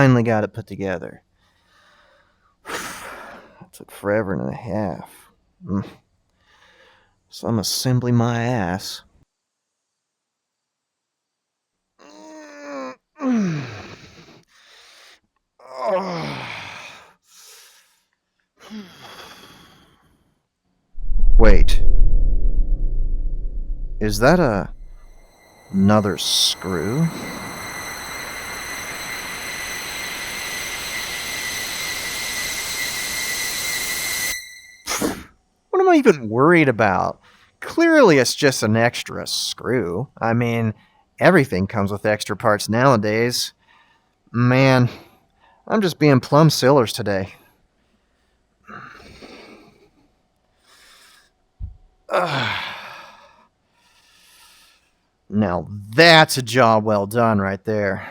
finally got it put together. It took forever and a half. Some assembly my ass. Wait. Is that another screw? What am I even worried about? Clearly, it's just an extra screw. I mean, everything comes with extra parts nowadays. Man, I'm just being plumb sillers today. Now that's a job well done right there.